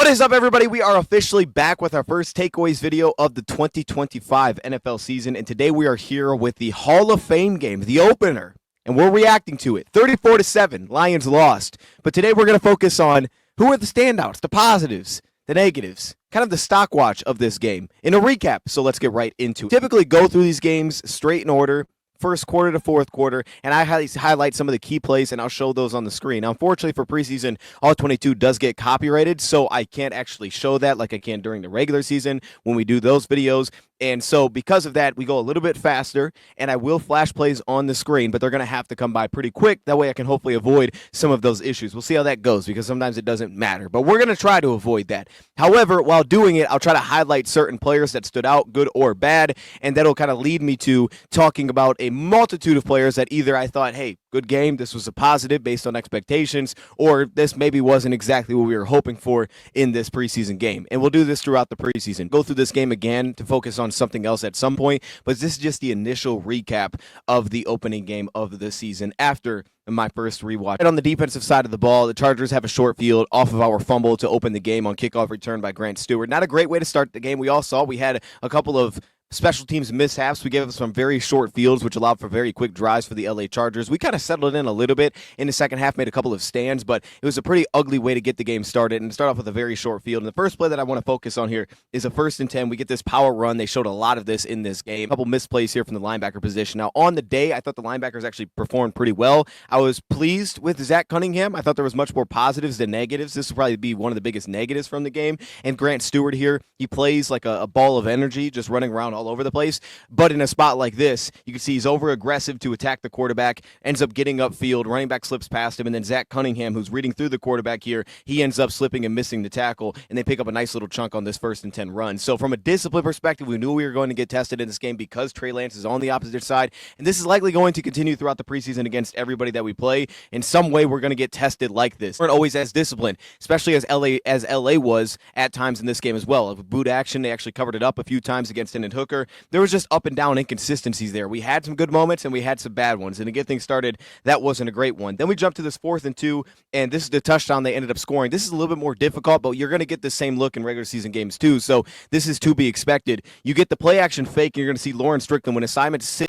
What is up, everybody? We are officially back with our first takeaways video of the 2025 NFL season, and today we are here with the Hall of Fame game, the opener, and we're reacting to it. 34-7, Lions lost. But today we're going to focus on who are the standouts, the positives, the negatives, kind of the stock watch of this game in a recap. So let's get right into it. Typically go through these games straight in order, first quarter to fourth quarter, and I highlight some of the key plays, and I'll show those on the screen. Now, unfortunately for preseason, all 22 does get copyrighted, so I can't actually show that like I can during the regular season when we do those videos. And so because of that, we go a little bit faster, and I will flash plays on the screen, but they're going to have to come by pretty quick. That way I can hopefully avoid some of those issues. We'll see how that goes, because sometimes it doesn't matter, but we're going to try to avoid that. However, while doing it, I'll try to highlight certain players that stood out, good or bad, and that'll kind of lead me to talking about a multitude of players that either I thought, hey, good game, this was a positive based on expectations, or this maybe wasn't exactly what we were hoping for in this preseason game. And we'll do this throughout the preseason. Go through this game again to focus on something else at some point, but this is just the initial recap of the opening game of the season after my first rewatch. And on the defensive side of the ball, the Chargers have a short field off of our fumble to open the game on kickoff return by Grant Stewart. Not a great way to start the game. We all saw we had a couple of special teams mishaps. We gave them some very short fields, which allowed for very quick drives for the LA Chargers. We kind of settled in a little bit in the second half, made a couple of stands, but it was a pretty ugly way to get the game started and start off with a very short field. And the first play that I want to focus on here is a 1st and 10. We get this power run. They showed a lot of this in this game. A couple misplays here from the linebacker position. Now, on the day, I thought the linebackers actually performed pretty well. I was pleased with Zach Cunningham. I thought there was much more positives than negatives. This will probably be one of the biggest negatives from the game. And Grant Stewart here, he plays like a ball of energy, just running around all over the place. But in a spot like this, you can see he's over-aggressive to attack the quarterback, ends up getting upfield, running back slips past him, and then Zach Cunningham, who's reading through the quarterback here, he ends up slipping and missing the tackle, and they pick up a nice little chunk on this 1st and 10 run. So from a discipline perspective, we knew we were going to get tested in this game because Trey Lance is on the opposite side, and this is likely going to continue throughout the preseason against everybody that we play. In some way, we're going to get tested like this. We're not always as disciplined, especially as LA was at times in this game as well. With boot action, they actually covered it up a few times against Hendon Hooker. There was just up and down inconsistencies there. We had some good moments and we had some bad ones. And to get things started, that wasn't a great one. Then we jumped to this 4th and 2, and this is the touchdown they ended up scoring. This is a little bit more difficult, but you're going to get the same look in regular season games too. So this is to be expected. You get the play action fake, and you're going to see Lawrence Strickland, when assignments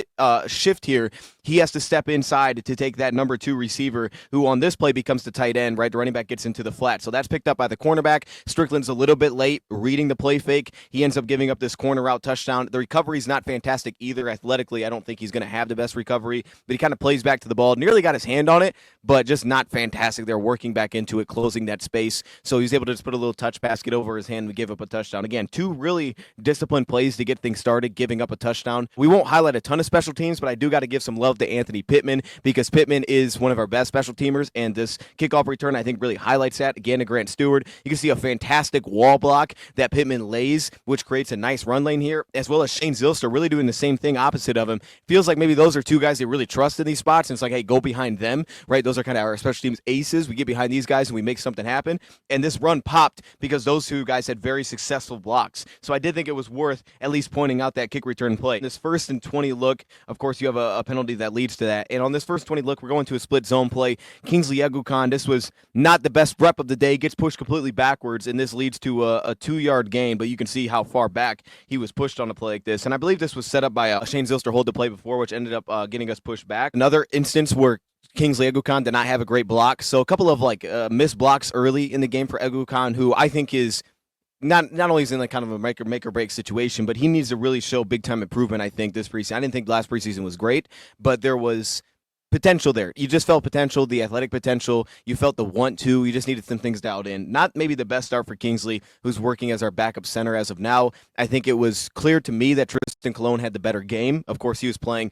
shift here, he has to step inside to take that number 2 receiver, who on this play becomes the tight end, right? The running back gets into the flat. So that's picked up by the cornerback. Strickland's a little bit late reading the play fake. He ends up giving up this corner route touchdown. The recovery's not fantastic either. Athletically, I don't think he's going to have the best recovery, but he kind of plays back to the ball, nearly got his hand on it, but just not fantastic. They're working back into it, closing that space. So he's able to just put a little touch pass, get over his hand, and give up a touchdown. Again, 2 really disciplined plays to get things started, giving up a touchdown. We won't highlight a ton of special teams, but I do got to give some love to Anthony Pittman, because Pittman is one of our best special teamers, and this kickoff return, I think, really highlights that. Again, to Grant Stewart, you can see a fantastic wall block that Pittman lays, which creates a nice run lane here, as well as Shane Zylstra really doing the same thing opposite of him. Feels like maybe those are 2 guys they really trust in these spots, and it's like, hey, go behind them, right? Those are kind of our special teams aces. We get behind these guys and we make something happen, and this run popped because those 2 guys had very successful blocks. So I did think it was worth at least pointing out that kick return play. This 1st and 20 look, of course, you have a penalty that leads to that, and on this 1st 20 look, we're going to a split zone play. Kingsley Eguakun, this was not the best rep of the day, gets pushed completely backwards, and this leads to a 2-yard gain, but you can see how far back he was pushed on a play like this, and I believe this was set up by Shane Zylstra hold the play before, which ended up getting us pushed back. Another instance where Kingsley Eguakun did not have a great block, so a couple of missed blocks early in the game for Eguakun, who I think is not only is in like kind of a make or break situation, but he needs to really show big time improvement. I think this preseason, I didn't think last preseason was great, but there was potential there. You just felt potential, the athletic potential. You felt the want to. You just needed some things dialed in. Not maybe the best start for Kingsley, who's working as our backup center as of now. I think it was clear to me that Tristan Colon had the better game. Of course, he was playing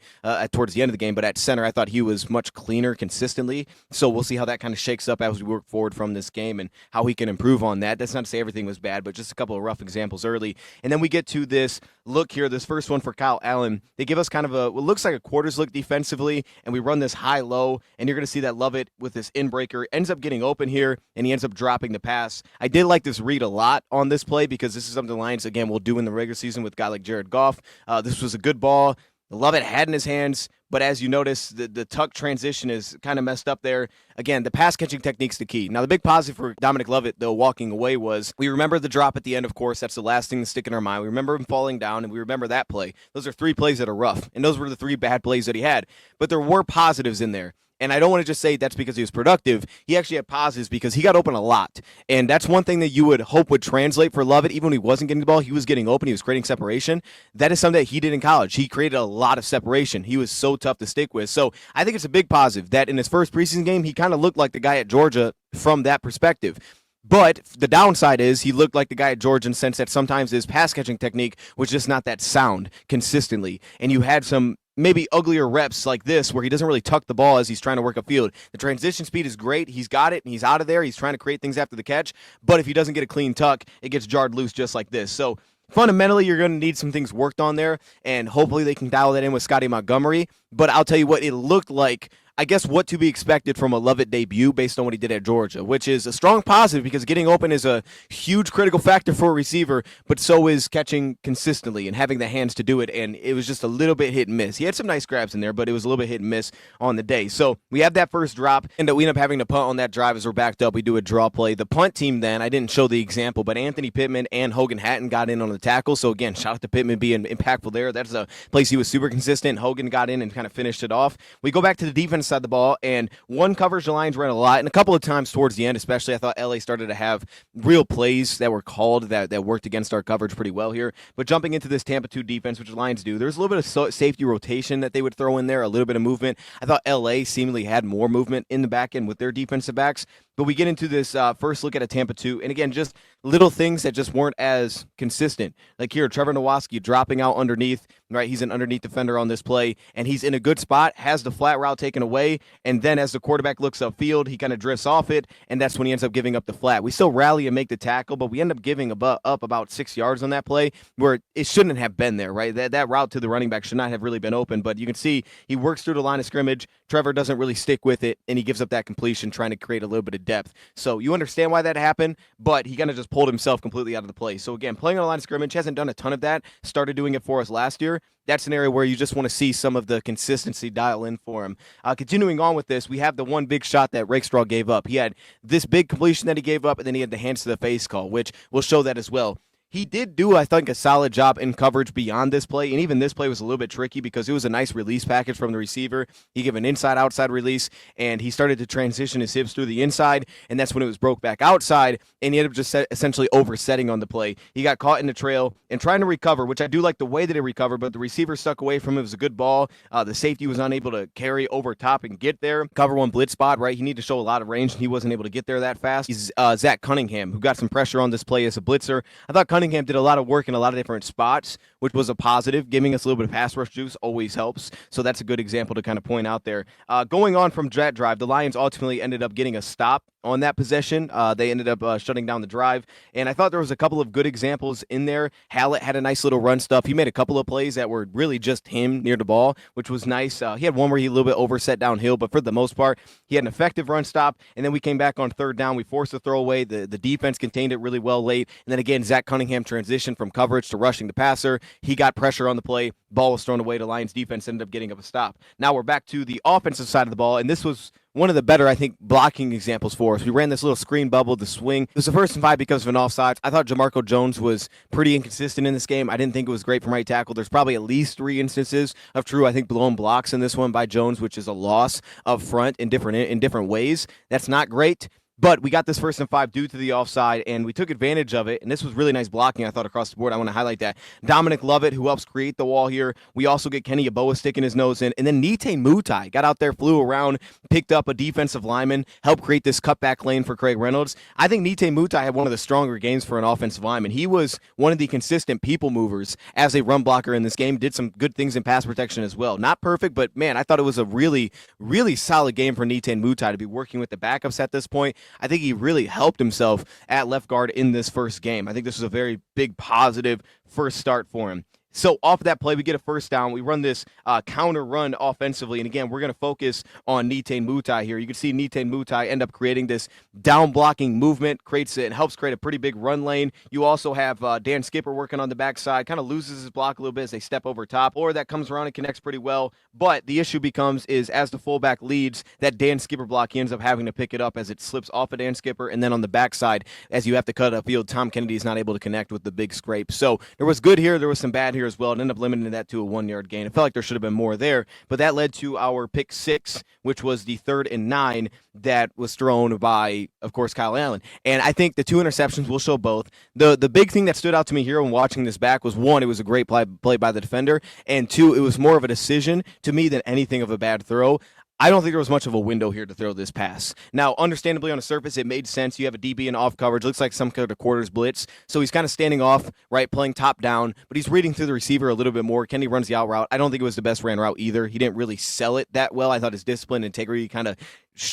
towards the end of the game, but at center, I thought he was much cleaner consistently. So we'll see how that kind of shakes up as we work forward from this game and how he can improve on that. That's not to say everything was bad, but just a couple of rough examples early. And then we get to this look here, this first one for Kyle Allen. They give us kind of what looks like a quarters look defensively, and we run this high-low, and you're going to see that Lovett with this in-breaker ends up getting open here, and he ends up dropping the pass. I did like this read a lot on this play because this is something the Lions, again, will do in the regular season with a guy like Jared Goff. This was a good ball. Lovett had in his hands, but as you notice, the tuck transition is kind of messed up there. Again, the pass catching technique's the key. Now, the big positive for Dominic Lovett, though, walking away was we remember the drop at the end, of course. That's the last thing to stick in our mind. We remember him falling down, and we remember that play. Those are 3 plays that are rough, and those were the 3 bad plays that he had. But there were positives in there. And I don't want to just say that's because he was productive. He actually had positives because he got open a lot. And that's one thing that you would hope would translate for Lovett. Even when he wasn't getting the ball, he was getting open. He was creating separation. That is something that he did in college. He created a lot of separation. He was so tough to stick with. So I think it's a big positive that in his first preseason game, he kind of looked like the guy at Georgia from that perspective. But the downside is he looked like the guy at Georgia in the sense that sometimes his pass catching technique was just not that sound consistently. And you had some maybe uglier reps like this where he doesn't really tuck the ball as he's trying to work a field. The transition speed is great. He's got it, and he's out of there. He's trying to create things after the catch. But if he doesn't get a clean tuck, it gets jarred loose just like this. So fundamentally, you're going to need some things worked on there, and hopefully they can dial that in with Scotty Montgomery. But I'll tell you what, it looked like, I guess, what to be expected from a Lovett debut based on what he did at Georgia, which is a strong positive because getting open is a huge critical factor for a receiver, but so is catching consistently and having the hands to do it, and it was just a little bit hit and miss. He had some nice grabs in there, but it was a little bit hit and miss on the day. So we have that first drop, and we end up having to punt on that drive as we're backed up. We do a draw play. The punt team then, I didn't show the example, but Anthony Pittman and Hogan Hatton got in on the tackle. So again, shout out to Pittman being impactful there. That's a place he was super consistent. Hogan got in and kind of finished it off. We go back to the defense side of the ball, and one coverage the Lions ran a lot, and a couple of times towards the end especially, I thought LA started to have real plays that were called that worked against our coverage pretty well here. But jumping into this Tampa 2 defense, which the Lions do, there's a little bit of safety rotation that they would throw in there, a little bit of movement. I thought LA seemingly had more movement in the back end with their defensive backs. But we get into this first look at a Tampa 2, and again, just little things that just weren't as consistent. Like here, Trevor Nowatzki dropping out underneath, right? He's an underneath defender on this play, and he's in a good spot, has the flat route taken away, and then as the quarterback looks upfield, he kind of drifts off it, and that's when he ends up giving up the flat. We still rally and make the tackle, but we end up giving up about 6 yards on that play, where it shouldn't have been there, right? That route to the running back should not have really been open, but you can see he works through the line of scrimmage. Trevor doesn't really stick with it, and he gives up that completion, trying to create a little bit of depth. So you understand why that happened, but he kind of just pulled himself completely out of the play. So again, playing on the line of scrimmage, hasn't done a ton of that, started doing it for us last year. That's an area where you just want to see some of the consistency dial in for him. Continuing on with this, we have the one big shot that Rakestraw gave up. He had this big completion that he gave up, and then he had the hands to the face call, which will show that as well. He did do, I think, a solid job in coverage beyond this play, and even this play was a little bit tricky because it was a nice release package from the receiver. He gave an inside-outside release, and he started to transition his hips through the inside, and that's when it was broke back outside, and he ended up just essentially oversetting on the play. He got caught in the trail and trying to recover, which I do like the way that he recovered, but the receiver stuck away from him. It was a good ball. The safety was unable to carry over top and get there. Cover one blitz spot, right? He needed to show a lot of range, and he wasn't able to get there that fast. He's Zach Cunningham, who got some pressure on this play as a blitzer. I thought Cunningham did a lot of work in a lot of different spots, which was a positive. Giving us a little bit of pass rush juice always helps, so that's a good example to kind of point out there. Going on from that drive, the Lions ultimately ended up getting a stop on that possession. They ended up shutting down the drive, and I thought there was a couple of good examples in there. Hallett had a nice little run stuff. He made a couple of plays that were really just him near the ball, which was nice. He had one where he a little bit overset downhill, but for the most part, he had an effective run stop, and then we came back on third down. We forced a throwaway. The defense contained it really well late, and then again, Zach Cunningham transitioned from coverage to rushing the passer. He got pressure on the play. Ball was thrown away. The Lions defense ended up getting up a stop. Now we're back to the offensive side of the ball, and this was one of the better, I think, blocking examples for us. We ran this little screen bubble, the swing. It was the 1st and 5 because of an offside. I thought Jamarco Jones was pretty inconsistent in this game. I didn't think it was great from right tackle. There's probably at least 3 instances of true, I think, blown blocks in this one by Jones, which is a loss up front in different ways. That's not great. But we got this 1st and 5 due to the offside, and we took advantage of it, and this was really nice blocking, I thought, across the board. I want to highlight that. Dominic Lovett, who helps create the wall here. We also get Kenny Yeboah sticking his nose in, and then Nite Mutai got out there, flew around, picked up a defensive lineman, helped create this cutback lane for Craig Reynolds. I think Nite Mutai had one of the stronger games for an offensive lineman. He was one of the consistent people movers as a run blocker in this game, did some good things in pass protection as well. Not perfect, but, man, I thought it was a really, really solid game for Nite Mutai to be working with the backups at this point. I think he really helped himself at left guard in this first game. I think this was a very big positive first start for him. So off of that play, we get a first down. We run this counter run offensively. And again, we're going to focus on Nitain Mutai here. You can see Nitain Mutai end up creating this down blocking movement, creates it and helps create a pretty big run lane. You also have Dan Skipper working on the backside, kind of loses his block a little bit as they step over top, or that comes around and connects pretty well. But the issue becomes is as the fullback leads, that Dan Skipper block, he ends up having to pick it up as it slips off of Dan Skipper. And then on the backside, as you have to cut upfield, Tom Kennedy is not able to connect with the big scrape. So there was good here. There was some bad here as well. It ended up limiting that to a 1-yard gain. It felt like there should have been more there, but that led to our pick 6, which was the 3rd and 9 that was thrown by, of course, Kyle Allen. And I think the 2 interceptions will show both. The big thing that stood out to me here when watching this back was, 1, it was a great play by the defender, and 2, it was more of a decision to me than anything of a bad throw. I don't think there was much of a window here to throw this pass. Now, understandably, on the surface, it made sense. You have a DB in off coverage. Looks like some kind of quarters blitz. So he's kind of standing off, right, playing top down, but he's reading through the receiver a little bit more. Kenny runs the out route. I don't think it was the best ran route either. He didn't really sell it that well. I thought his discipline and integrity kind of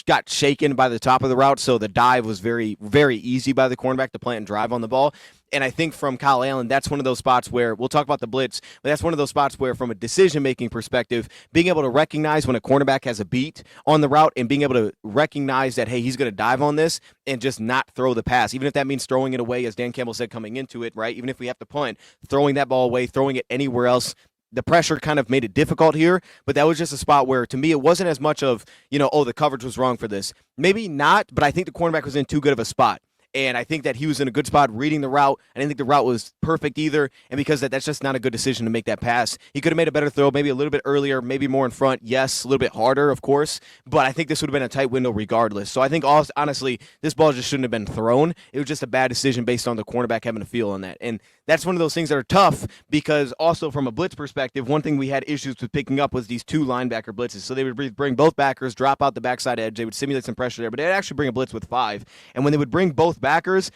got shaken by the top of the route, so the dive was very, very easy by the cornerback to plant and drive on the ball. And I think from Kyle Allen, that's one of those spots where, we'll talk about the blitz, but that's one of those spots where from a decision-making perspective, being able to recognize when a cornerback has a beat on the route and being able to recognize that, hey, he's going to dive on this and just not throw the pass, even if that means throwing it away, as Dan Campbell said coming into it, right? Even if we have to punt, throwing that ball away, throwing it anywhere else. The pressure kind of made it difficult here, but that was just a spot where, to me, it wasn't as much of, the coverage was wrong for this. Maybe not, but I think the cornerback was in too good of a spot. And I think that he was in a good spot reading the route. I didn't think the route was perfect either. And because that's just not a good decision to make that pass. He could have made a better throw, maybe a little bit earlier, maybe more in front. Yes, a little bit harder, of course. But I think this would have been a tight window regardless. So I think, honestly, this ball just shouldn't have been thrown. It was just a bad decision based on the cornerback having a feel on that. And that's one of those things that are tough because also from a blitz perspective, one thing we had issues with picking up was these 2 linebacker blitzes. So they would bring both backers, drop out the backside edge. They would simulate some pressure there, but they'd actually bring a blitz with 5. And when they would bring both backers,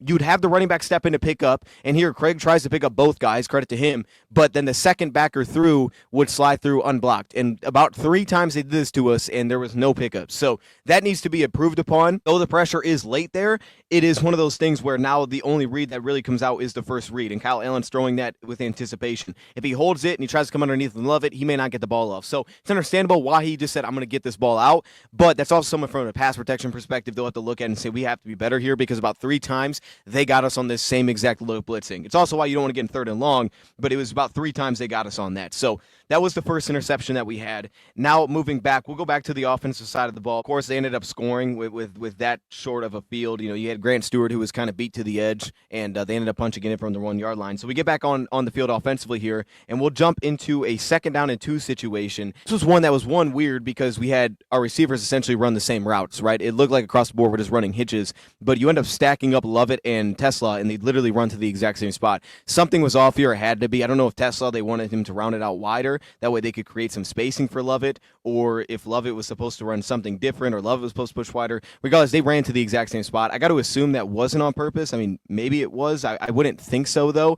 you'd have the running back step in to pick up, and here Craig tries to pick up both guys, credit to him, but then the second backer through would slide through unblocked. And about 3 times they did this to us, and there was no pickup. So that needs to be improved upon. Though the pressure is late there, it is one of those things where now the only read that really comes out is the first read, and Kyle Allen's throwing that with anticipation. If he holds it and he tries to come underneath and love it, he may not get the ball off. So it's understandable why he just said, I'm going to get this ball out, but that's also someone from a pass protection perspective they'll have to look at and say, we have to be better here, because about 3 times they got us on this same exact low blitzing. It's also why you don't want to get in 3rd and long, but it was about 3 times they got us on that. So that was the first interception that we had. Now moving back, we'll go back to the offensive side of the ball. Of course, they ended up scoring with that short of a field. You had Grant Stewart, who was kind of beat to the edge, and they ended up punching it from the 1-yard line. So we get back on the field offensively here, and we'll jump into a 2nd down and 2 situation. This was one that was weird because we had our receivers essentially run the same routes, right? It looked like across the board we're just running hitches, but you end up stacking up Lovett and Tesla, and they literally run to the exact same spot. Something was off here. It had to be. I don't know if Tesla, they wanted him to round it out wider. That way they could create some spacing for Lovett, or if Lovett was supposed to run something different, or Lovett was supposed to push wider. Regardless, they ran to the exact same spot. I got to assume that wasn't on purpose. I mean, maybe it was. I wouldn't think so, though.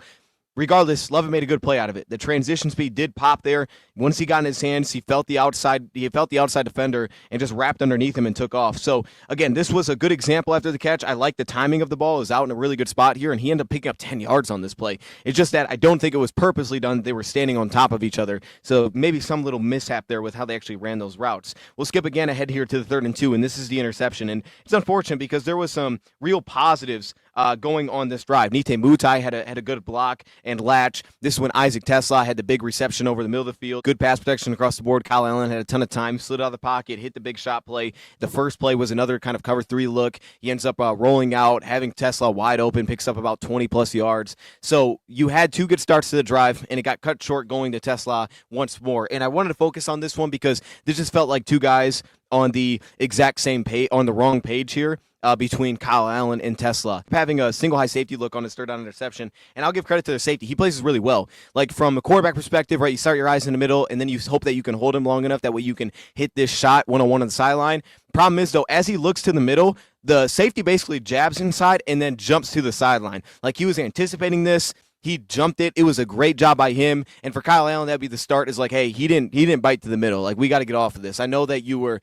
Regardless, Lovett made a good play out of it. The transition speed did pop there. Once he got in his hands, he felt the outside defender and just wrapped underneath him and took off. So, again, this was a good example after the catch. I like the timing of the ball. It was out in a really good spot here, and he ended up picking up 10 yards on this play. It's just that I don't think it was purposely done. They were standing on top of each other. So maybe some little mishap there with how they actually ran those routes. We'll skip again ahead here to the 3rd and 2, and this is the interception. And it's unfortunate because there was some real positives going on this drive. Nitain Mutai had a good block and latch. This is when Isaac Tesla had the big reception over the middle of the field. Good pass protection across the board. Kyle Allen had a ton of time, slid out of the pocket, hit the big shot play. The first play was another kind of cover 3 look. He ends up rolling out, having Tesla wide open, picks up about 20-plus yards. So you had 2 good starts to the drive, and it got cut short going to Tesla once more. And I wanted to focus on this one because this just felt like 2 guys on the exact same page, on the wrong page here. Between Kyle Allen and Tesla. Having a single high safety look on his 3rd down interception, and I'll give credit to the safety. He plays really well. Like from a quarterback perspective, right, you start your eyes in the middle, and then you hope that you can hold him long enough that way you can hit this shot one-on-one on the sideline. Problem is, though, as he looks to the middle, the safety basically jabs inside and then jumps to the sideline. Like he was anticipating this. He jumped it. It was a great job by him. And for Kyle Allen, that'd be the start is like, hey, he didn't bite to the middle. Like, we got to get off of this. I know that you were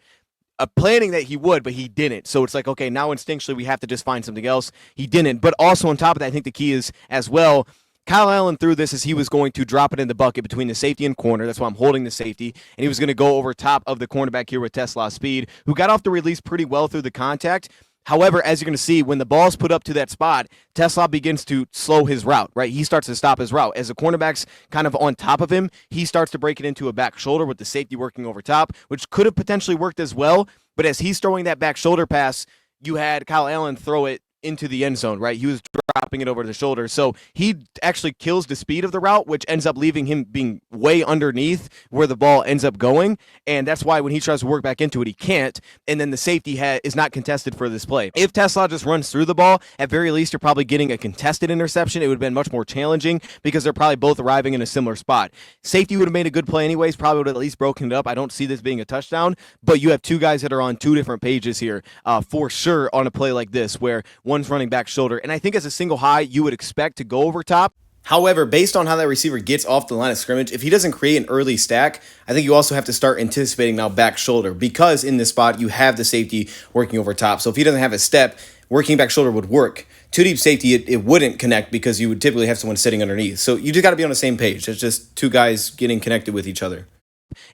planning that he would, but he didn't. So it's like, okay, now instinctually we have to just find something else. He didn't. But also on top of that, I think the key is as well, Kyle Allen threw this as he was going to drop it in the bucket between the safety and corner. That's why I'm holding the safety. And he was going to go over top of the cornerback here with Tesla Speed, who got off the release pretty well through the contact. However, as you're going to see, when the ball's put up to that spot, Tesla begins to slow his route, right? He starts to stop his route. As the cornerback's kind of on top of him, he starts to break it into a back shoulder with the safety working over top, which could have potentially worked as well. But as he's throwing that back shoulder pass, you had Kyle Allen throw it into the end zone, right? He was dropping it over the shoulder. So he actually kills the speed of the route, which ends up leaving him being way underneath where the ball ends up going. And that's why when he tries to work back into it, he can't. And then the safety is not contested for this play. If Tesla just runs through the ball, at very least, you're probably getting a contested interception. It would have been much more challenging because they're probably both arriving in a similar spot. Safety would have made a good play anyways, probably would have at least broken it up. I don't see this being a touchdown, but you have two guys that are on two different pages here for sure on a play like this where one's running back shoulder. And I think as a single high, you would expect to go over top. However, based on how that receiver gets off the line of scrimmage, if he doesn't create an early stack, I think you also have to start anticipating now back shoulder because in this spot, you have the safety working over top. So if he doesn't have a step, working back shoulder would work. Two deep safety, it wouldn't connect because you would typically have someone sitting underneath. So you just got to be on the same page. It's just two guys getting connected with each other.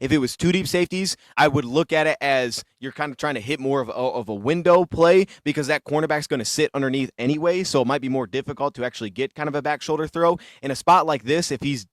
If it was two deep safeties, I would look at it as you're kind of trying to hit more of a window play because that cornerback's going to sit underneath anyway, so it might be more difficult to actually get kind of a back shoulder throw. In a spot like this, if he's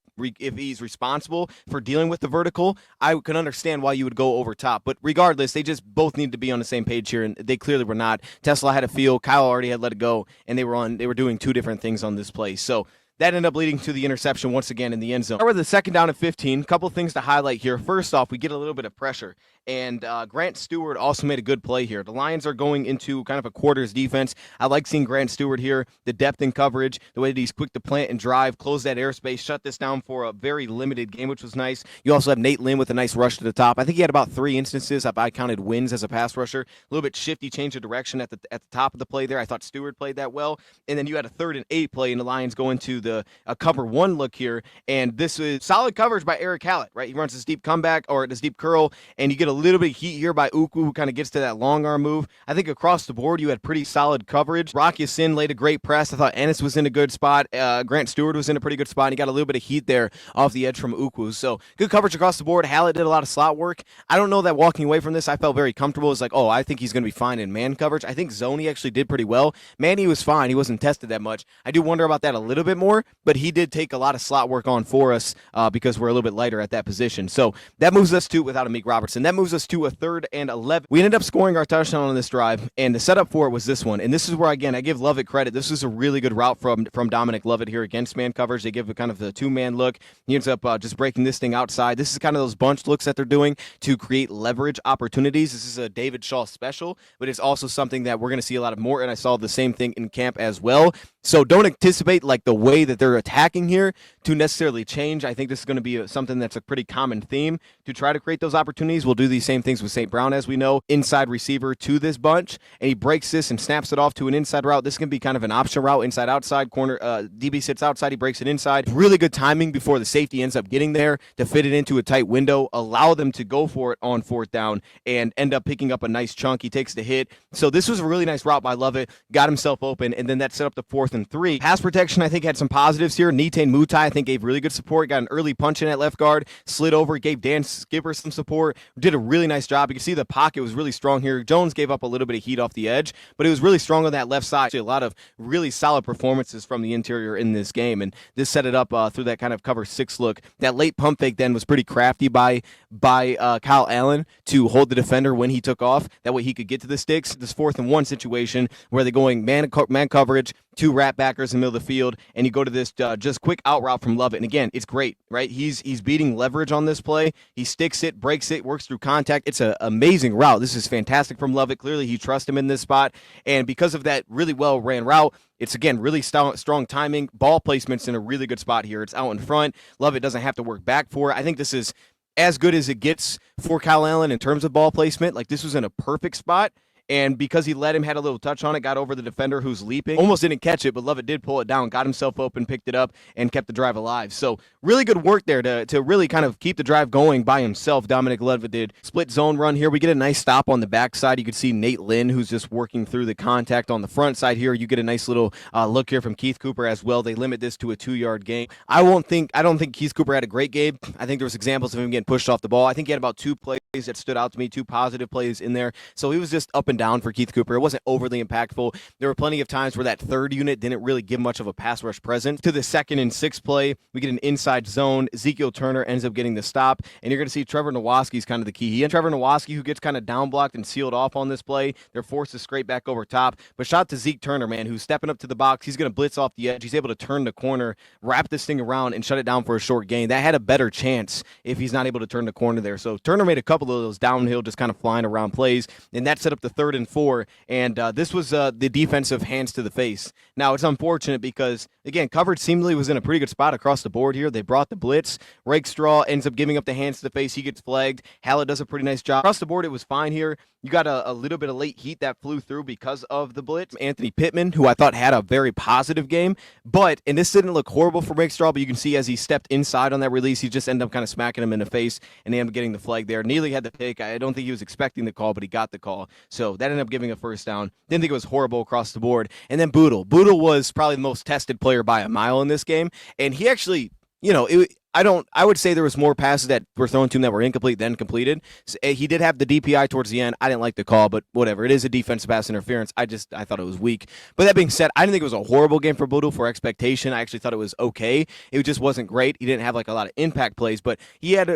responsible for dealing with the vertical, I can understand why you would go over top. But regardless, they just both need to be on the same page here, and they clearly were not. Tesla had a feel, Kyle already had let it go, and they were doing two different things on this play. So that ended up leading to the interception once again in the end zone. With the second down and 15, a couple things to highlight here. First off, we get a little bit of pressure, and Grant Stewart also made a good play here. The Lions are going into kind of a quarters defense. I like seeing Grant Stewart here, the depth in coverage, the way that he's quick to plant and drive, close that airspace, shut this down for a very limited game, which was nice. You also have Nate Lynn with a nice rush to the top. I think he had about 3 instances if I counted wins as a pass rusher. A little bit shifty change of direction at the top of the play there. I thought Stewart played that well. And then you had a 3rd and 8 play, and the Lions go into a cover 1 look here, and this is solid coverage by Eric Hallett, right? He runs this deep comeback or this deep curl, and you get a little bit of heat here by Uku, who kind of gets to that long arm move. I think across the board, you had pretty solid coverage. Rock Ya-Sin laid a great press. I thought Ennis was in a good spot. Grant Stewart was in a pretty good spot, and he got a little bit of heat there off the edge from Uku. So good coverage across the board. Hallett did a lot of slot work. I don't know that walking away from this, I felt very comfortable. It's like, oh, I think he's going to be fine in man coverage. I think zone he actually did pretty well. Man, he was fine. He wasn't tested that much. I do wonder about that a little bit more, but he did take a lot of slot work on for us because we're a little bit lighter at that position. So that moves us to, without Amik Robertson, that moves us to a 3rd and 11. We ended up scoring our touchdown on this drive, and the setup for it was this one. And this is where, again, I give Lovett credit. This was a really good route from Dominic Lovett here against man coverage. They give it kind of the 2-man look. He ends up just breaking this thing outside. This is kind of those bunch looks that they're doing to create leverage opportunities. This is a David Shaw special, but it's also something that we're going to see a lot of more, and I saw the same thing in camp as well. So don't anticipate like the way that they're attacking here to necessarily change. I think this is going to be something that's a pretty common theme to try to create those opportunities. We'll do these same things with St. Brown, as we know, inside receiver to this bunch, and he breaks this and snaps it off to an inside route. This can be kind of an option route, inside, outside, corner. DB sits outside, he breaks it inside. Really good timing before the safety ends up getting there to fit it into a tight window, allow them to go for it on 4th down, and end up picking up a nice chunk. He takes the hit. So this was a really nice route by Lovett, got himself open, and then that set up the 4th and 3. Pass protection, I think, had some positives here. Nitain Mutai, I think, gave really good support, got an early punch in at left guard, slid over, gave Dan Skipper some support, did a really nice job. You can see the pocket was really strong here. Jones gave up a little bit of heat off the edge, but it was really strong on that left side. A lot of really solid performances from the interior in this game, and this set it up through that kind of cover 6 look. That late pump fake then was pretty crafty by Kyle Allen to hold the defender when he took off. That way he could get to the sticks. This 4th and 1 situation where they're going man coverage, 2 rat backers in the middle of the field, and you go to this just quick out route from Lovett. And again, it's great, right? He's beating leverage on this play. He sticks it, breaks it, works through contact. It's an amazing route. This is fantastic from Lovett. Clearly, he trusts him in this spot. And because of that really well-ran route, it's, again, really strong timing. Ball placement's in a really good spot here. It's out in front. Lovett doesn't have to work back for it. I think this is as good as it gets for Kyle Allen in terms of ball placement. Like, this was in a perfect spot. And because he let him, had a little touch on it, got over the defender who's leaping. Almost didn't catch it, but Lovett did pull it down, got himself open, picked it up, and kept the drive alive. So really good work there to really kind of keep the drive going by himself. Dominic Lovett did. Split zone run here. We get a nice stop on the backside. You can see Nate Lynn, who's just working through the contact on the front side here. You get a nice little look here from Keith Cooper as well. They limit this to a 2-yard gain. I don't think Keith Cooper had a great game. I think there was examples of him getting pushed off the ball. I think he had about 2 plays that stood out to me, 2 positive plays in there. So he was just up and down for Keith Cooper. It wasn't overly impactful. There were plenty of times where that third unit didn't really give much of a pass rush presence. To the 2nd and 6th play, we get an inside zone. Ezekiel Turner ends up getting the stop, and you're going to see Trevor Nowaski's kind of the key. He and Trevor Nowaski, who gets kind of down blocked and sealed off on this play. They're forced to scrape back over top. But shout out to Zeke Turner, man, who's stepping up to the box. He's going to blitz off the edge. He's able to turn the corner, wrap this thing around, and shut it down for a short gain. That had a better chance if he's not able to turn the corner there. So Turner made a couple of those downhill, just kind of flying around plays, and that set up the 3rd and 4. And this was the defensive hands to the face. Now, it's unfortunate because, again, coverage seemingly was in a pretty good spot across the board here. They brought the blitz. Rakestraw ends up giving up the hands to the face. He gets flagged. Hallett does a pretty nice job. Across the board, it was fine here. You got a little bit of late heat that flew through because of the blitz. Anthony Pittman, who I thought had a very positive game, and this didn't look horrible for Rakestraw, but you can see as he stepped inside on that release, he just ended up kind of smacking him in the face, and they ended up getting the flag there. Neely had the pick. I don't think he was expecting the call, but he got the call. So that ended up giving a first down. Didn't think it was horrible across the board. And then Boodle. Boodle was probably the most tested player by a mile in this game, and he actually, I would say there was more passes that were thrown to him that were incomplete than completed. So, he did have the DPI towards the end. I didn't like the call, but whatever. It is a defensive pass interference. I thought it was weak. But that being said, I didn't think it was a horrible game for Boodle for expectation. I actually thought it was okay. It just wasn't great. He didn't have like a lot of impact plays, but he had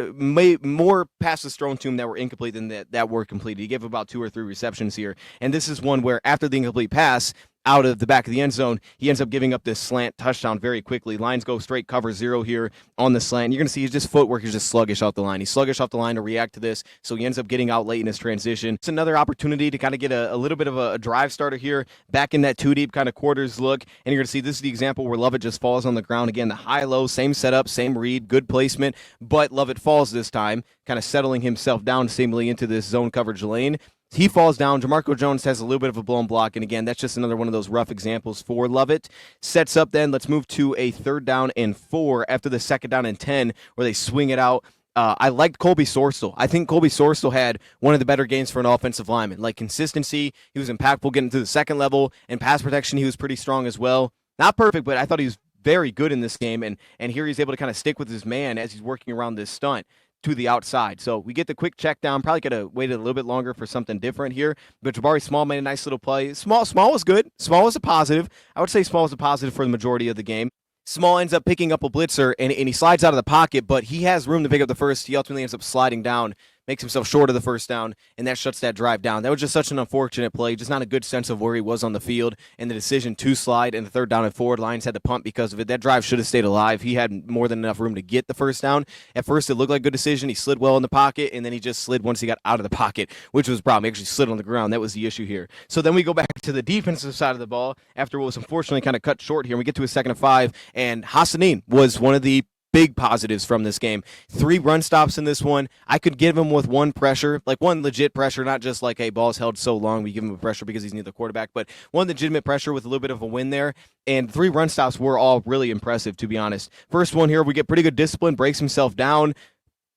more passes thrown to him that were incomplete than that were completed. He gave about 2 or 3 receptions here. And this is one where after the incomplete pass, out of the back of the end zone, he ends up giving up this slant touchdown very quickly. Lions go straight cover 0 here on the slant. You're going to see his just footwork is just sluggish off the line. He's sluggish off the line to react to this, so he ends up getting out late in his transition. It's another opportunity to kind of get a little bit of a drive starter here, back in that 2-deep kind of quarters look, and you're going to see this is the example where Lovett just falls on the ground. Again, the high-low, same setup, same read, good placement, but Lovett falls this time, kind of settling himself down seemingly into this zone coverage lane. He falls down. Jamarco Jones has a little bit of a blown block, and again, that's just another one of those rough examples for Lovett. Sets up then, let's move to a 3rd down and 4 after the 2nd down and 10, where they swing it out. I liked Colby Sorstel. I think Colby Sorstel had one of the better games for an offensive lineman. Like consistency, he was impactful getting to the second level, and pass protection, he was pretty strong as well. Not perfect, but I thought he was very good in this game, and here he's able to kind of stick with his man as he's working around this stunt to the outside. So we get the quick check down. Probably could have waited a little bit longer for something different here. But Jabari Small made a nice little play. Small was good. Small was a positive. I would say Small was a positive for the majority of the game. Small ends up picking up a blitzer, and he slides out of the pocket, but he has room to pick up the first. He ultimately ends up sliding down, makes himself short of the first down, and that shuts that drive down. That was just such an unfortunate play, just not a good sense of where he was on the field, and the decision to slide in the 3rd down and 4. Lions had to punt because of it. That drive should have stayed alive. He had more than enough room to get the first down. At first, it looked like a good decision. He slid well in the pocket, and then he just slid once he got out of the pocket, which was a problem. He actually slid on the ground. That was the issue here. So then we go back to the defensive side of the ball after what was unfortunately kind of cut short here. We get to a 2nd and 5, and Hassanin was one of the big positives from this game. 3 run stops in this one. I could give him with 1 pressure, like 1 legit pressure, not just like, hey, ball's held so long, we give him a pressure because he's near the quarterback, but 1 legitimate pressure with a little bit of a win there. And 3 run stops were all really impressive, to be honest. First one here, we get pretty good discipline, breaks himself down,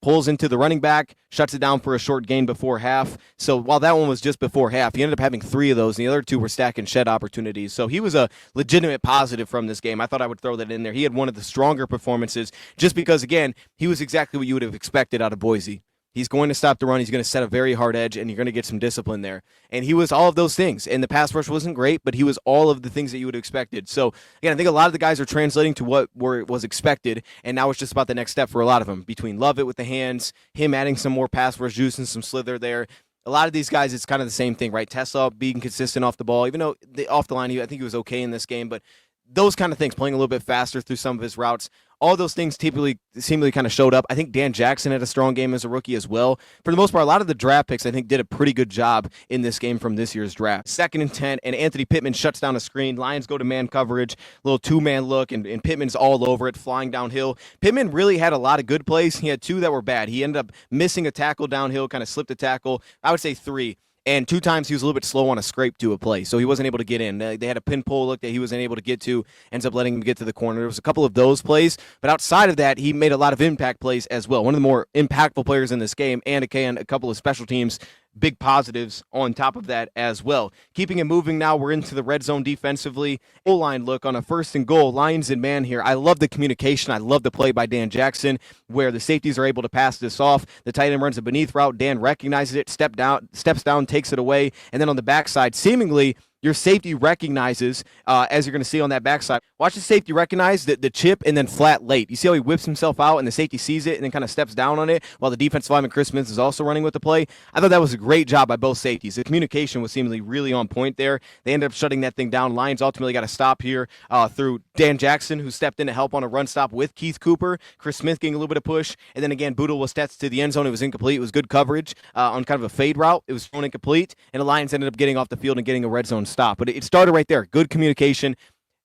pulls into the running back, shuts it down for a short gain before half. So while that one was just before half, he ended up having 3 of those, and the other 2 were stack and shed opportunities. So he was a legitimate positive from this game. I thought I would throw that in there. He had one of the stronger performances just because, again, he was exactly what you would have expected out of Boise. He's going to stop the run. He's going to set a very hard edge, and you're going to get some discipline there. And he was all of those things. And the pass rush wasn't great, but he was all of the things that you would have expected. So, again, I think a lot of the guys are translating to what was expected, and now it's just about the next step for a lot of them. Between Lovett with the hands, him adding some more pass rush juice and some slither there. A lot of these guys, it's kind of the same thing, right? Tesla being consistent off the ball, even though off the line, I think he was okay in this game, but those kind of things, playing a little bit faster through some of his routes, all those things seemingly kind of showed up. I think Dan Jackson had a strong game as a rookie as well. For the most part, a lot of the draft picks, I think, did a pretty good job in this game from this year's draft. 2nd and 10, and Anthony Pittman shuts down a screen. Lions go to man coverage, little 2-man look, and Pittman's all over it, flying downhill. Pittman really had a lot of good plays. He had 2 that were bad. He ended up missing a tackle downhill, kind of slipped a tackle. I would say 3. and 2 times he was a little bit slow on a scrape to a play, so he wasn't able to get in. They had a pin pull look that he wasn't able to get to, ends up letting him get to the corner. There was a couple of those plays, but outside of that, he made a lot of impact plays as well. One of the more impactful players in this game, and again, a couple of special teams big positives on top of that as well. Keeping it moving now, we're into the red zone defensively. O-line look on a 1st and goal. Lions in man here. I love the communication. I love the play by Dan Jackson where the safeties are able to pass this off. The tight end runs a beneath route. Dan recognizes it, steps down, takes it away, and then on the backside, seemingly your safety recognizes, as you're going to see on that backside. Watch the safety recognize the chip and then flat late. You see how he whips himself out and the safety sees it and then kind of steps down on it while the defensive lineman Chris Smith is also running with the play. I thought that was a great job by both safeties. The communication was seemingly really on point there. They ended up shutting that thing down. Lions ultimately got a stop here through Dan Jackson, who stepped in to help on a run stop with Keith Cooper. Chris Smith getting a little bit of push. And then again, Boodle was stats to the end zone. It was incomplete. It was good coverage on kind of a fade route. It was thrown incomplete. And the Lions ended up getting off the field and getting a red zone stop. But it started right there. Good communication.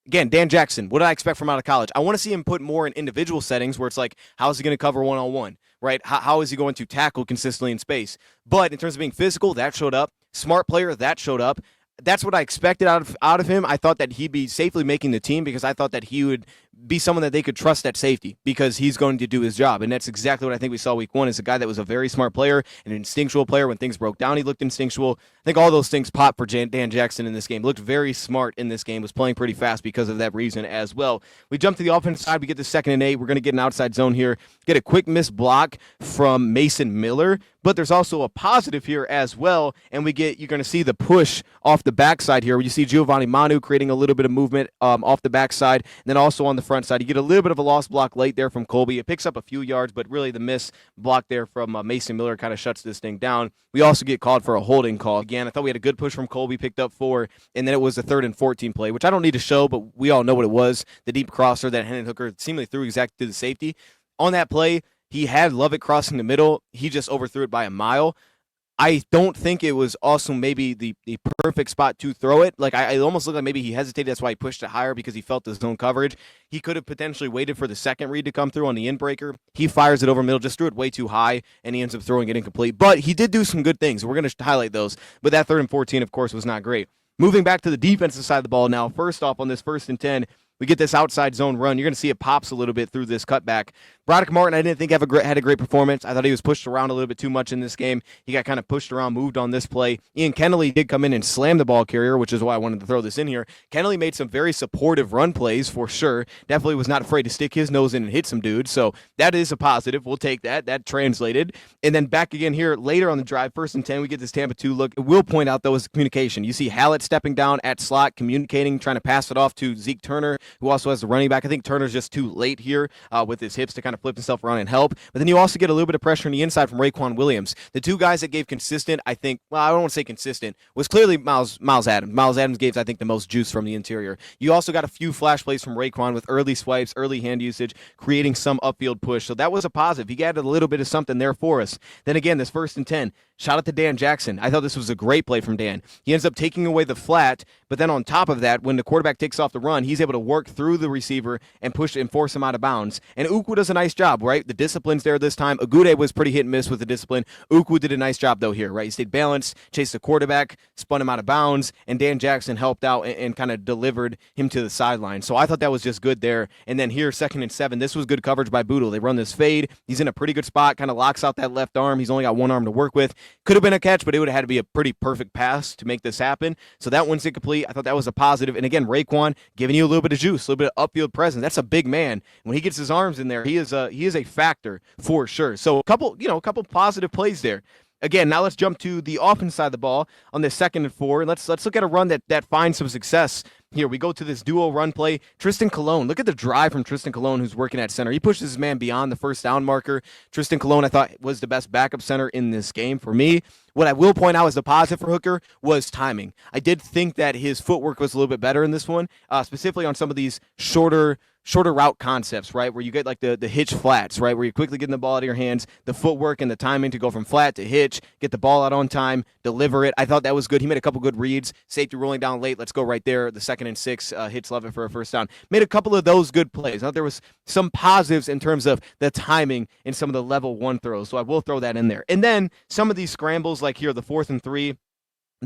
Again, Dan Jackson, what did I expect from out of college? I want to see him put more in individual settings where it's like, how is he going to cover one-on-one, right? How is he going to tackle consistently in space? But in terms of being physical, that showed up. Smart player, that showed up. That's what I expected out of him. I thought that he'd be safely making the team because I thought that he would be someone that they could trust at safety because he's going to do his job. And that's exactly what I think we saw week 1 is a guy that was a very smart player, an instinctual player. When things broke down, he looked instinctual. I think all those things popped for Dan Jackson in this game. Looked very smart in this game, was playing pretty fast because of that reason as well. We jump to the offensive side. We get the 2nd and 8. We're going to get an outside zone here. Get a quick miss block from Mason Miller. But there's also a positive here as well, and you're going to see the push off the backside here where you see Giovanni Manu creating a little bit of movement off the backside, and then also on the front side. You get a little bit of a lost block late there from Colby. It picks up a few yards, but really the miss block there from Mason Miller kind of shuts this thing down. We also get called for a holding call. Again, I thought we had a good push from Colby, picked up 4, and then it was a 3rd and 14 play, which I don't need to show, but we all know what it was. The deep crosser that Hendon Hooker seemingly threw exactly to the safety. On that play, he had Lovett crossing the middle. He just overthrew it by a mile. I don't think it was also maybe the perfect spot to throw it. Like, I almost looked like maybe he hesitated. That's why he pushed it higher because he felt the zone coverage. He could have potentially waited for the second read to come through on the in-breaker. He fires it over middle, just threw it way too high, and he ends up throwing it incomplete. But he did do some good things. We're going to highlight those. But that 3rd and 14, of course, was not great. Moving back to the defensive side of the ball now. First off, on this 1st and 10, we get this outside zone run. You're going to see it pops a little bit through this cutback. Broderick Martin, I didn't think had a great performance. I thought he was pushed around a little bit too much in this game. He got kind of pushed around, moved on this play. Ian Kennelly did come in and slam the ball carrier, which is why I wanted to throw this in here. Kennelly made some very supportive run plays for sure. Definitely was not afraid to stick his nose in and hit some dudes. So that is a positive. We'll take that. That translated. And then back again here later on the drive, 1st and 10, we get this Tampa 2 look. It will point out, though, is communication. You see Hallett stepping down at slot, communicating, trying to pass it off to Zeke Turner, who also has the running back. I think Turner's just too late here with his hips to kind of flip himself around and help. But then you also get a little bit of pressure on the inside from Raekwon Williams. The 2 guys that gave consistent, I think, well, I don't want to say consistent, was clearly Miles Adams. Miles Adams gave, I think, the most juice from the interior. You also got a few flash plays from Raekwon with early swipes, early hand usage, creating some upfield push. So that was a positive. He added a little bit of something there for us. Then again, this 1st and 10, shout out to Dan Jackson. I thought this was a great play from Dan. He ends up taking away the flat, but then on top of that, when the quarterback takes off the run, he's able to work through the receiver and push and force him out of bounds. And Ukwu does a nice job, right? The discipline's there this time. Agude was pretty hit and miss with the discipline. Ukwu did a nice job, though, here, right? He stayed balanced, chased the quarterback, spun him out of bounds, and Dan Jackson helped out and kind of delivered him to the sideline. So I thought that was just good there. And then here, 2nd and 7, this was good coverage by Boodle. They run this fade. He's in a pretty good spot, kind of locks out that left arm. He's only got one arm to work with. Could have been a catch, but it would have had to be a pretty perfect pass to make this happen. So that one's incomplete. I thought that was a positive. And again, Raekwon giving you a little bit of juice, a little bit of upfield presence. That's a big man. When he gets his arms in there, he is a factor for sure. So a couple positive plays there. Again, now let's jump to the offense side of the ball on this 2nd and 4. Let's look at a run that finds some success. Here we go to this duo run play. Tristan Colon. Look at the drive from Tristan Colon, who's working at center. He pushes his man beyond the 1st down marker. Tristan Colon, I thought, was the best backup center in this game for me. What I will point out as the positive for Hooker was timing. I did think that his footwork was a little bit better in this one, specifically on some of these shorter route concepts, right, where you get like the hitch flats, right, where you're quickly getting the ball out of your hands, the footwork and the timing to go from flat to hitch, get the ball out on time, deliver it. I thought that was good. He made a couple good reads. Safety rolling down late. Let's go right there. The 2nd and 6 hits Lovett for a 1st down. Made a couple of those good plays. I thought there was some positives in terms of the timing in some of the level 1 throws, so I will throw that in there. And then some of these scrambles, like here, the 4th and 3,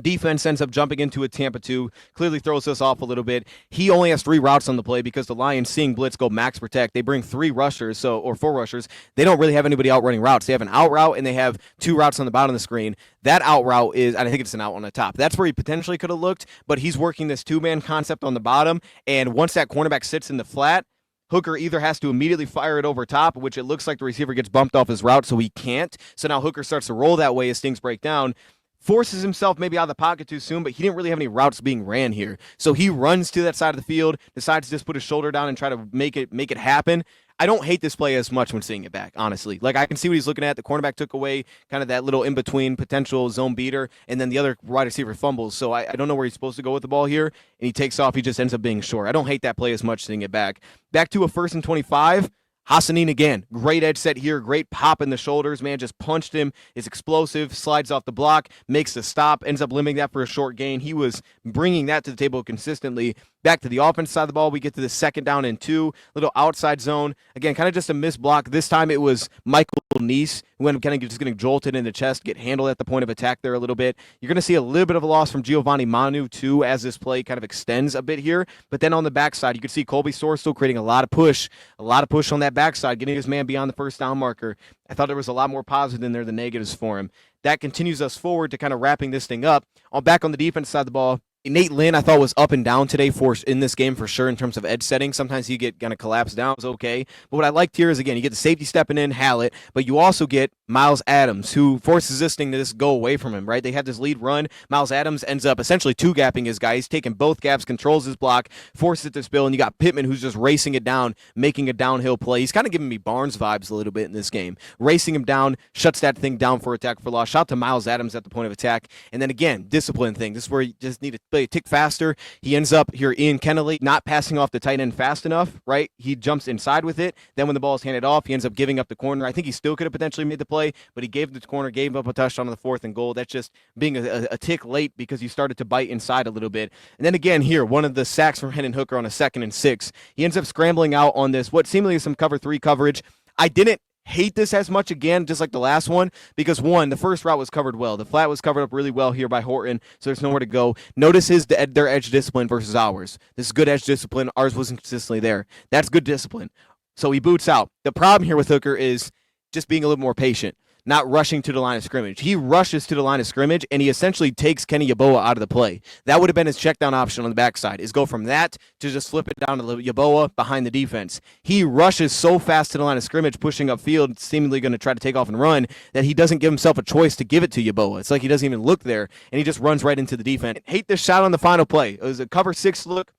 Defense ends up jumping into a Tampa 2, clearly throws us off a little bit. He only has 3 routes on the play because the Lions, seeing blitz go max protect, they bring 3 rushers, or 4 rushers. They don't really have anybody out running routes. They have an out route, and they have 2 routes on the bottom of the screen. That out route is, I think it's an out on the top. That's where he potentially could have looked, but he's working this 2-man concept on the bottom, and once that cornerback sits in the flat, Hooker either has to immediately fire it over top, which it looks like the receiver gets bumped off his route, so he can't. So now Hooker starts to roll that way as things break down. Forces himself maybe out of the pocket too soon, but he didn't really have any routes being ran here. So he runs to that side of the field, decides to just put his shoulder down and try to make it happen. I don't hate this play as much when seeing it back, honestly. Like, I can see what he's looking at. The cornerback took away kind of that little in-between potential zone beater, and then the other wide receiver fumbles. So I don't know where he's supposed to go with the ball here, and he takes off. He just ends up being short. I don't hate that play as much seeing it back. Back to a 1st and 25. Hassanin again, great edge set here, great pop in the shoulders, man, just punched him, is explosive, slides off the block, makes the stop, ends up limiting that for a short gain. He was bringing that to the table consistently. Back to the offense side of the ball, we get to the 2nd down and 2, little outside zone. Again, kind of just a missed block. This time it was Michael Neese, who ended up kind of just getting jolted in the chest, get handled at the point of attack there a little bit. You're going to see a little bit of a loss from Giovanni Manu, too, as this play kind of extends a bit here. But then on the backside, you can see Colby Storr still creating a lot of push on that backside, getting his man beyond the 1st down marker. I thought there was a lot more positive in there than negatives for him. That continues us forward to kind of wrapping this thing up. Back on the defense side of the ball, Nate Lynn, I thought, was up and down today in this game for sure in terms of edge setting. Sometimes you get kind of collapsed down. It was okay. But what I liked here is, again, you get the safety stepping in, Hallett, but you also get Miles Adams, who forces this thing to just go away from him, right? They had this lead run. Miles Adams ends up essentially 2-gapping his guy. He's taking both gaps, controls his block, forces it to spill, and you got Pittman, who's just racing it down, making a downhill play. He's kind of giving me Barnes vibes a little bit in this game. Racing him down, shuts that thing down for attack for loss. Shout out to Miles Adams at the point of attack. And then again, discipline thing. This is where you just need to play a tick faster. He ends up here, Ian Kennelly, not passing off the tight end fast enough, right? He jumps inside with it. Then when the ball is handed off, he ends up giving up the corner. I think he still could have potentially made the play, but he gave the corner, gave up a touchdown on the 4th and goal. That's just being a tick late because you started to bite inside a little bit. And then again here, one of the sacks from Hendon Hooker on a 2nd and 6. He ends up scrambling out on this, what seemingly is some cover 3 coverage. I didn't hate this as much, again, just like the last one, because one, the first route was covered well. The flat was covered up really well here by Horton, so there's nowhere to go. Notice their edge discipline versus ours. This is good edge discipline. Ours wasn't consistently there. That's good discipline. So he boots out. The problem here with Hooker is just being a little more patient, not rushing to the line of scrimmage. He rushes to the line of scrimmage, and he essentially takes Kenny Yeboah out of the play. That would have been his check down option on the backside, is go from that to just flip it down to Yeboah behind the defense. He rushes so fast to the line of scrimmage, pushing upfield, seemingly going to try to take off and run, that he doesn't give himself a choice to give it to Yeboah. It's like he doesn't even look there, and he just runs right into the defense. Hate this shot on the final play. It was a cover 6 look.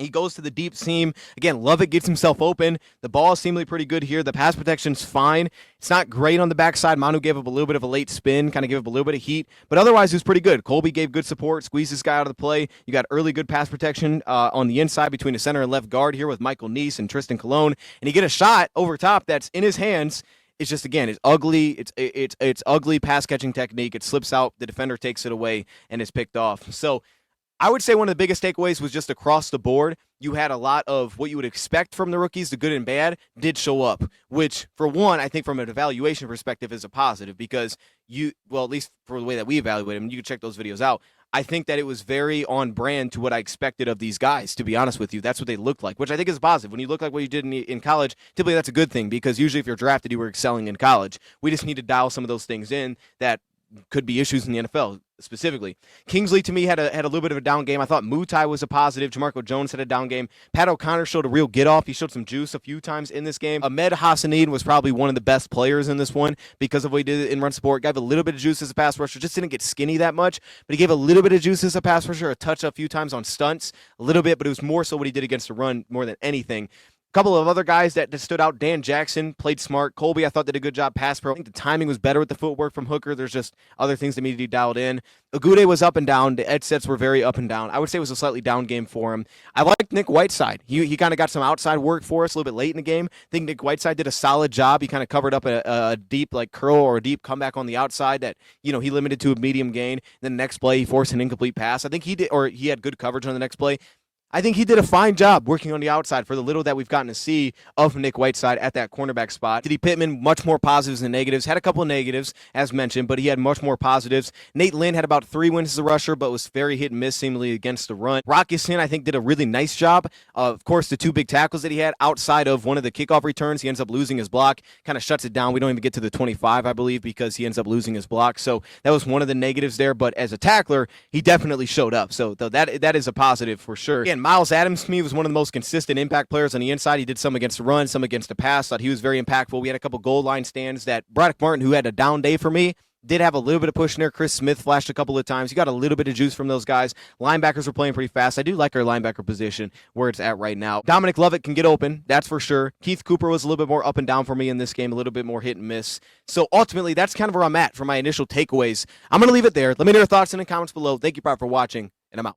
He goes to the deep seam. Again, Lovett gets himself open. The ball is seemingly pretty good here. The pass protection's fine. It's not great on the backside. Manu gave up a little bit of a late spin, kind of gave up a little bit of heat. But otherwise, it was pretty good. Colby gave good support, squeezed this guy out of the play. You got early good pass protection on the inside between the center and left guard here with Michael Neese and Tristan Colon. And you get a shot over top that's in his hands. It's just, again, it's ugly. It's ugly pass catching technique. It slips out. The defender takes it away, and it's picked off. So I would say one of the biggest takeaways was just across the board. You had a lot of what you would expect from the rookies, the good and bad, did show up, which, for one, I think from an evaluation perspective is a positive because at least for the way that we evaluate them, you can check those videos out. I think that it was very on brand to what I expected of these guys, to be honest with you. That's what they looked like, which I think is positive. When you look like what you did in college, typically that's a good thing because usually if you're drafted, you were excelling in college. We just need to dial some of those things in that could be issues in the NFL specifically. Kingsley, to me, had a little bit of a down game. I thought Mutai was a positive. Jamarco Jones had a down game. Pat O'Connor showed a real get-off. He showed some juice a few times in this game. Ahmed Hassanin was probably one of the best players in this one because of what he did in run support. Gave a little bit of juice as a pass rusher. Just didn't get skinny that much, but he gave a little bit of juice as a pass rusher, a touch a few times on stunts, a little bit, but it was more so what he did against the run more than anything. Couple of other guys that stood out. Dan Jackson played smart. Colby, I thought, did a good job pass pro. I think the timing was better with the footwork from Hooker. There's just other things that needed to be dialed in. Agude was up and down. The edge sets were very up and down. I would say it was a slightly down game for him. I liked Nick Whiteside. He kind of got some outside work for us a little bit late in the game. I think Nick Whiteside did a solid job. He kind of covered up a deep curl or a deep comeback on the outside that he limited to a medium gain. Then the next play, he forced an incomplete pass. I think he did, or he had good coverage on the next play. I think he did a fine job working on the outside for the little that we've gotten to see of Nick Whiteside at that cornerback spot. Diddy Pittman, much more positives than negatives. Had a couple of negatives, as mentioned, but he had much more positives. Nate Lynn had about 3 wins as a rusher, but was very hit and miss, seemingly against the run. Rock Ya-Sin, I think, did a really nice job. Of course, the 2 big tackles that he had outside of one of the kickoff returns, he ends up losing his block, kind of shuts it down. We don't even get to the 25, I believe, because he ends up losing his block. So that was one of the negatives there, but as a tackler, he definitely showed up. So that is a positive for sure. Again, Miles Adams, to me, was one of the most consistent impact players on the inside. He did some against the run, some against the pass. Thought he was very impactful. We had a couple goal line stands that Braddock Martin, who had a down day for me, did have a little bit of push in there. Chris Smith flashed a couple of times. You got a little bit of juice from those guys. Linebackers were playing pretty fast. I do like our linebacker position where it's at right now. Dominic Lovett can get open, that's for sure. Keith Cooper was a little bit more up and down for me in this game, a little bit more hit and miss. So ultimately, that's kind of where I'm at for my initial takeaways. I'm going to leave it there. Let me know your thoughts in the comments below. Thank you, Brad, for watching, and I'm out.